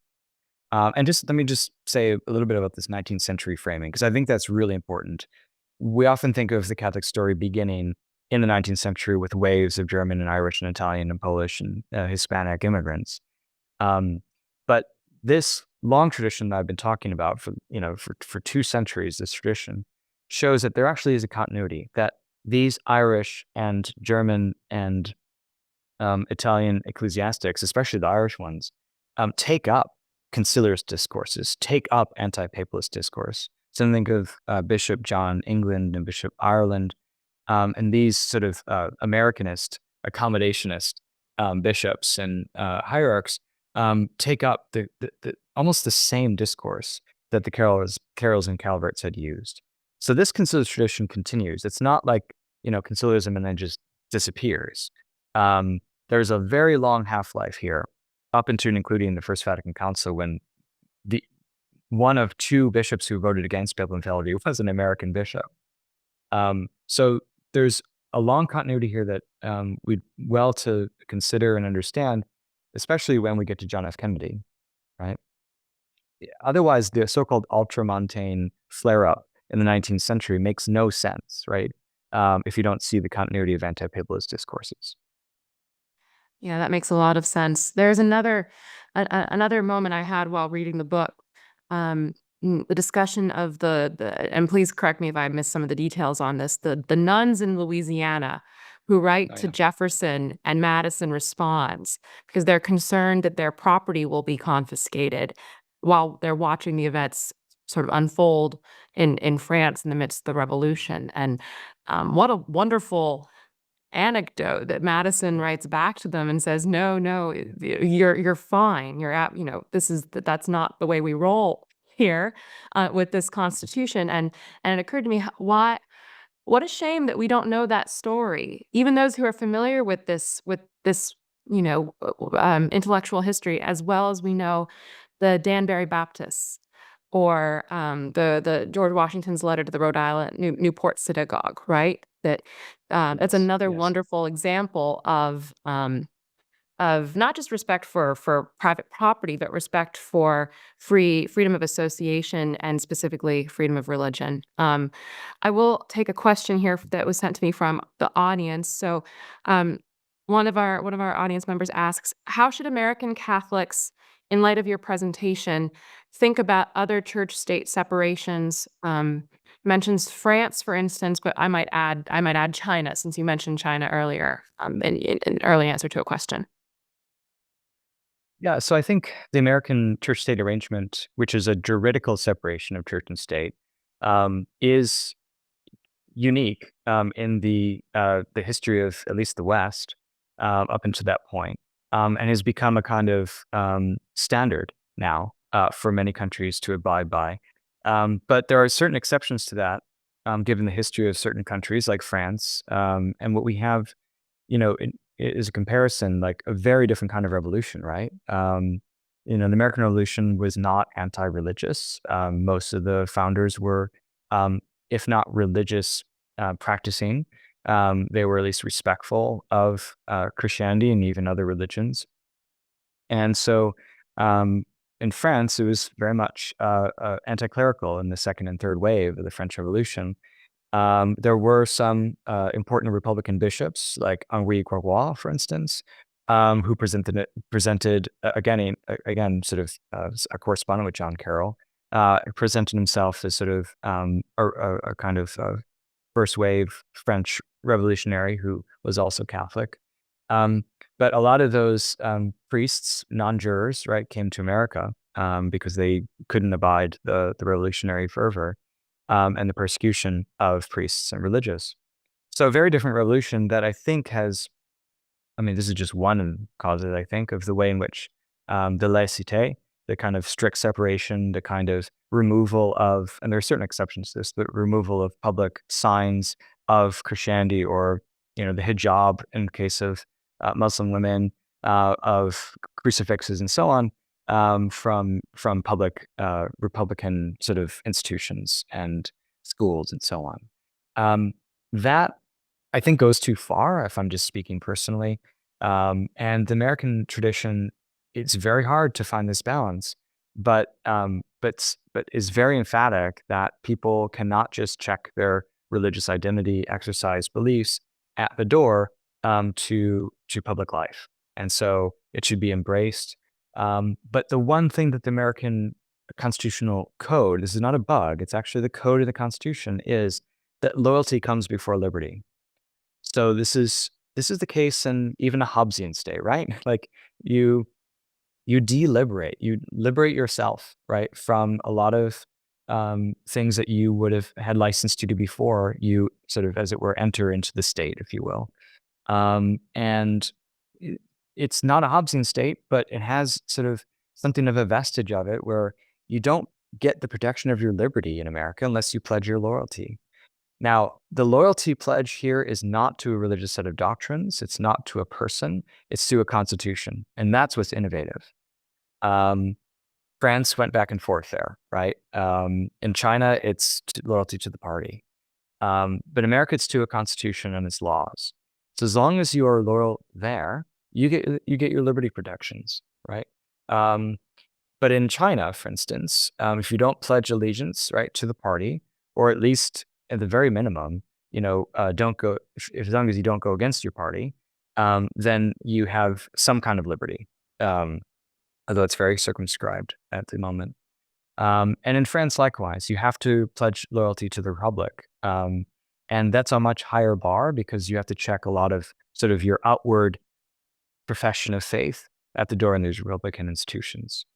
And just let me just say a little bit about this 19th century framing, because I think that's really important. We often think of the Catholic story beginning in the 19th century with waves of German and Irish and Italian and Polish and Hispanic immigrants. But this long tradition that I've been talking about for 2 centuries, this tradition shows that there actually is a continuity, that these Irish and German and Italian ecclesiastics, especially the Irish ones, take up conciliarist discourses, take up anti-papalist discourse. So think of Bishop John England and Bishop Ireland, and these sort of Americanist, accommodationist bishops and hierarchs take up the almost the same discourse that the Carrolls and Calverts had used. So this conciliarist tradition continues. It's not like, conciliarism and then just disappears. There's a very long half-life here, up into and including the First Vatican Council, when one of two bishops who voted against papal infallibility was an American bishop. So there's a long continuity here that we'd well to consider and understand, especially when we get to John F. Kennedy, right? Otherwise, the so-called ultramontane flare-up in the 19th century makes no sense, right? If you don't see the continuity of anti-papalist discourses. Yeah, that makes a lot of sense. There's another moment I had while reading the book. The discussion of and please correct me if I missed some of the details on this, the nuns in Louisiana who write Oh, to yeah. Jefferson, and Madison responds because they're concerned that their property will be confiscated while they're watching the events sort of unfold in France in the midst of the revolution. And what a wonderful anecdote that Madison writes back to them and says, no, you're fine. That's not the way we roll here with this Constitution. And it occurred to me, what a shame that we don't know that story. Even those who are familiar with this, intellectual history, as well as we know the Danbury Baptists, or the George Washington's letter to the Rhode Island Newport Synagogue, right? That's another Yes. wonderful example of not just respect for private property, but respect for freedom of association and specifically freedom of religion. I will take a question here that was sent to me from the audience. So, one of our audience members asks, "How should American Catholics, in light of your presentation, think about other church-state separations?" Mentions France, for instance, but I might add China, since you mentioned China earlier, in an early answer to a question. Yeah, so I think the American church-state arrangement, which is a juridical separation of church and state, is unique in the history of at least the West up until that point, and has become a kind of standard now for many countries to abide by. But there are certain exceptions to that, given the history of certain countries like France, and what we have, is a comparison, like a very different kind of revolution, right? The American Revolution was not anti-religious. Most of the founders were, if not religious, practicing. They were at least respectful of Christianity and even other religions. And so in France, it was very much anti-clerical in the second and third wave of the French Revolution. There were some important Republican bishops, like Henri Courroy, for instance, who presented again, sort of a correspondent with John Carroll, presented himself as sort of a kind of first wave French revolutionary who was also Catholic. But a lot of those priests, non-jurors, right, came to America because they couldn't abide the revolutionary fervor and the persecution of priests and religious. So a very different revolution that I think has, this is just one cause, I think, of the way in which the laïcité, the kind of strict separation, the kind of removal of, and there are certain exceptions to this, the removal of public signs of Christianity, or, the hijab in case of Muslim women, of crucifixes and so on, from public Republican sort of institutions and schools and so on. That I think goes too far, if I'm just speaking personally. And the American tradition, it's very hard to find this balance, but is very emphatic that people cannot just check their religious identity, exercise beliefs at the door to public life, and so it should be embraced. But the one thing that the American constitutional code, this is not a bug, it's actually the code of the Constitution, is that loyalty comes before liberty. So this is the case in even a Hobbesian state, right? Like you deliberate, you liberate yourself, right, from a lot of things that you would have had license to do before you sort of, as it were, enter into the state, if you will. And it's not a Hobbesian state, but it has sort of something of a vestige of it, where you don't get the protection of your liberty in America unless you pledge your loyalty. Now, the loyalty pledge here is not to a religious set of doctrines. It's not to a person. It's to a constitution. And that's what's innovative. France went back and forth there, right? In China, it's loyalty to the party. But America, it's to a constitution and its laws. So as long as you are loyal there, you get your liberty protections, right? But in China, for instance, if you don't pledge allegiance, right, to the party, or at least at the very minimum, don't go, if as long as you don't go against your party, then you have some kind of liberty, although it's very circumscribed at the moment. And in France, likewise, you have to pledge loyalty to the Republic. And that's a much higher bar because you have to check a lot of sort of your outward profession of faith at the door in these Republican institutions.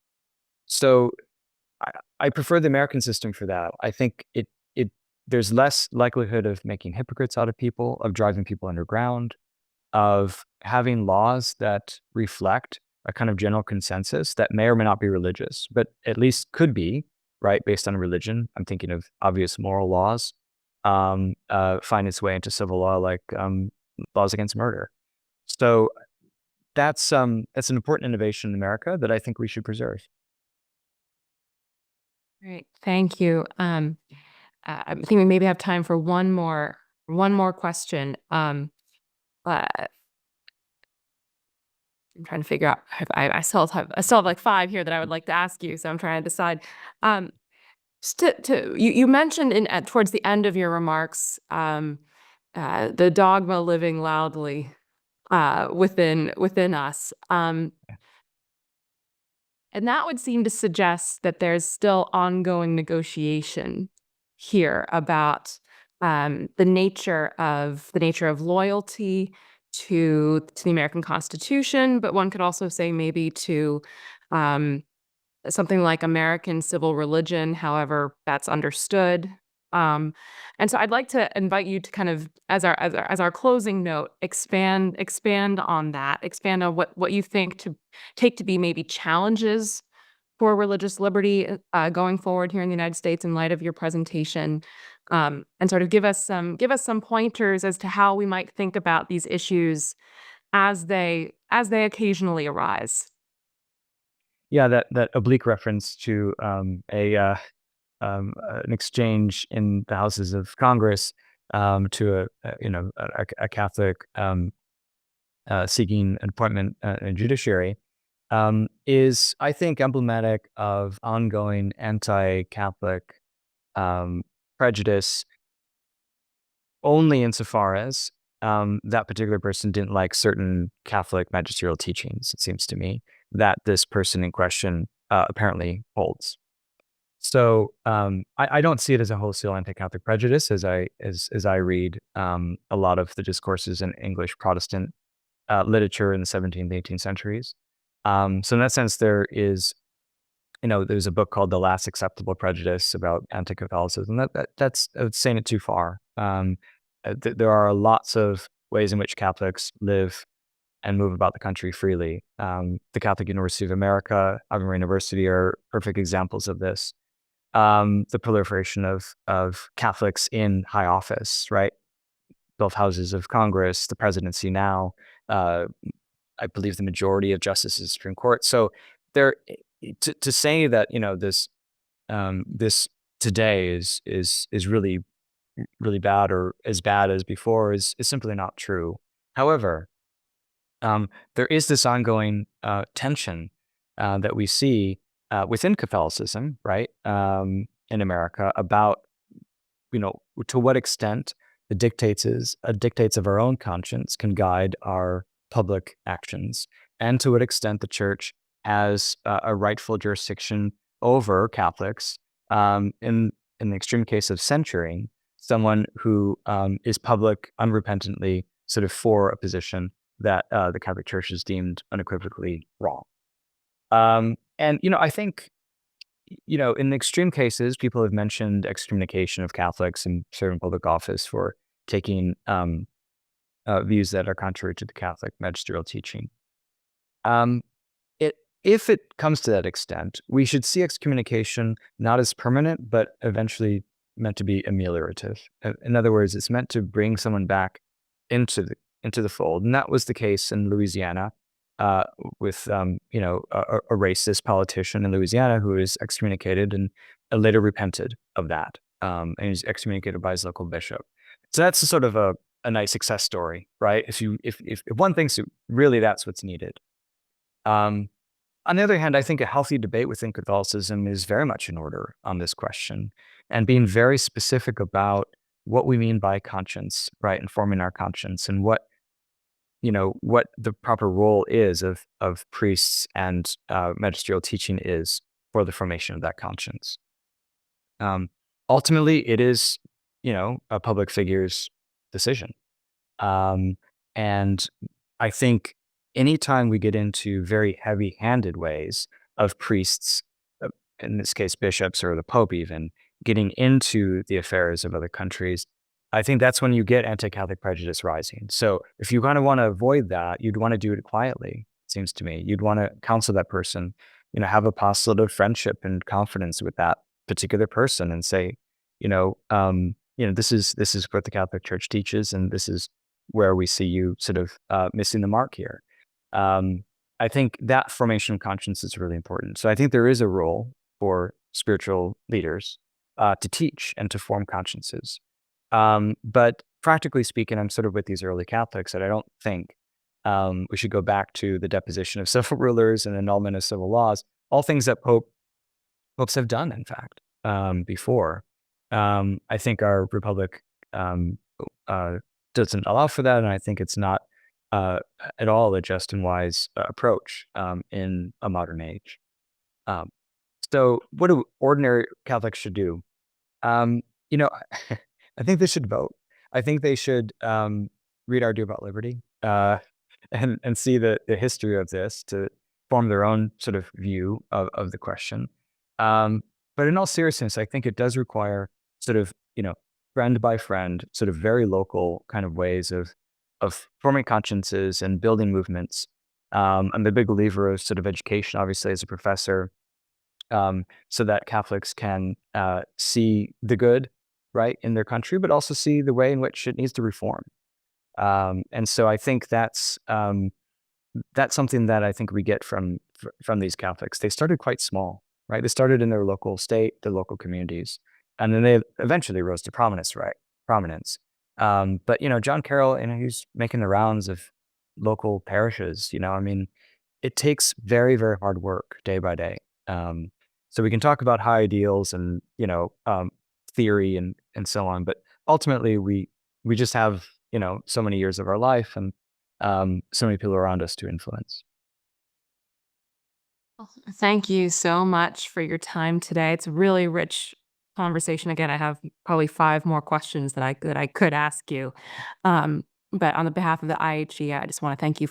So I prefer the American system for that. I think there's less likelihood of making hypocrites out of people, of driving people underground, of having laws that reflect a kind of general consensus that may or may not be religious, but at least could be, right, based on religion. I'm thinking of obvious moral laws, find its way into civil law, like laws against murder. So that's an important innovation in America that I think we should preserve. Great, thank you. I think we maybe have time for one more question. I'm trying to figure out. I still have like 5 here that I would like to ask you, so I'm trying to decide. You mentioned towards the end of your remarks, the dogma living loudly within us. And that would seem to suggest that there's still ongoing negotiation here about the nature of loyalty to the American Constitution, but one could also say maybe to something like American civil religion, however that's understood. And so I'd like to invite you to kind of, as our closing note, expand on that, expand on what you think to be maybe challenges for religious liberty going forward here in the United States in light of your presentation, and sort of give us some pointers as to how we might think about these issues as they occasionally arise. Yeah, that oblique reference to an exchange in the houses of Congress to a Catholic seeking an appointment in judiciary is, I think, emblematic of ongoing anti-Catholic prejudice, only insofar as that particular person didn't like certain Catholic magisterial teachings, it seems to me, that this person in question apparently holds. So I don't see it as a wholesale anti-Catholic prejudice as I read a lot of the discourses in English Protestant literature in the 17th, 18th centuries. So in that sense, there's a book called The Last Acceptable Prejudice about anti-Catholicism. That's saying it too far. There are lots of ways in which Catholics live and move about the country freely. The Catholic University of America, Ave Maria University are perfect examples of this. The proliferation of Catholics in high office, right? Both houses of Congress, the presidency now, I believe the majority of justices of the Supreme Court. So to say that this today is really really bad or as bad as before is simply not true. However, there is this ongoing tension that we see within Catholicism, right, in America, about to what extent the dictates of our own conscience can guide our public actions, and to what extent the Church has a rightful jurisdiction over Catholics. In the extreme case of censuring someone who is public unrepentantly, sort of for a position that the Catholic Church is deemed unequivocally wrong. And I think in the extreme cases, people have mentioned excommunication of Catholics in serving public office for taking views that are contrary to the Catholic magisterial teaching. If it comes to that extent, we should see excommunication not as permanent, but eventually meant to be ameliorative. In other words, it's meant to bring someone back into the fold, and that was the case in Louisiana with a racist politician in Louisiana who is excommunicated and later repented of that, and he's excommunicated by his local bishop. So that's a sort of a nice success story, right? If one thinks really that's what's needed. On the other hand, I think a healthy debate within Catholicism is very much in order on this question, and being very specific about what we mean by conscience, right, and forming our conscience, and what the proper role is of priests and magisterial teaching is for the formation of that conscience. Ultimately, it is, a public figure's decision. And I think anytime we get into very heavy-handed ways of priests, in this case, bishops or the Pope even, getting into the affairs of other countries, I think that's when you get anti-Catholic prejudice rising. So if you kind of want to avoid that, you'd want to do it quietly, it seems to me. You'd want to counsel that person, have a postulate of friendship and confidence with that particular person and say, this is what the Catholic Church teaches, and this is where we see you sort of missing the mark here. I think that formation of conscience is really important. So I think there is a role for spiritual leaders to teach and to form consciences. But practically speaking, I'm sort of with these early Catholics that I don't think we should go back to the deposition of civil rulers and annulment of civil laws, all things that popes have done, in fact, before. I think our republic doesn't allow for that, and I think it's not at all a just and wise approach in a modern age. So what do ordinary Catholics should do? I think they should vote. I think they should read Our Do About Liberty and see the history of this to form their own sort of view of the question. But in all seriousness, I think it does require sort of, friend by friend, sort of very local kind of ways of forming consciences and building movements. I'm a big believer of sort of education, obviously, as a professor, so that Catholics can see the good, right, in their country, but also see the way in which it needs to reform. And so I think that's something that I think we get from these Catholics. They started quite small, right? They started in their local state, their local communities, and then they eventually rose to prominence, right? But John Carroll, he's making the rounds of local parishes. It takes very, very hard work day by day. So we can talk about high ideals and theory and so on, but ultimately we just have so many years of our life and so many people around us to influence. Thank you so much for your time today. It's a really rich conversation. Again, I have probably 5 more questions that I could ask you. But on the behalf of the IHE, I just want to thank you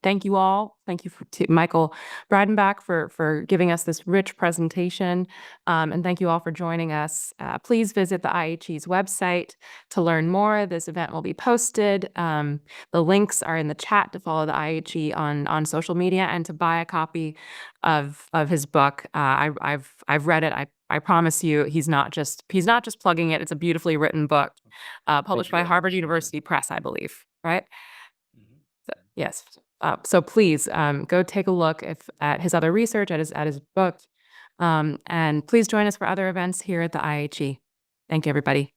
thank you all. Thank you to Michael Breidenbach for giving us this rich presentation. And thank you all for joining us. Please visit the IHE's website to learn more. This event will be posted. The links are in the chat to follow the IHE on social media and to buy a copy of his book. I've read it. I promise you, he's not just plugging it. It's a beautifully written book, published by Harvard University Press, I believe. Right? So, yes. So please go take a look at his other research, at his book, and please join us for other events here at the IHE. Thank you, everybody.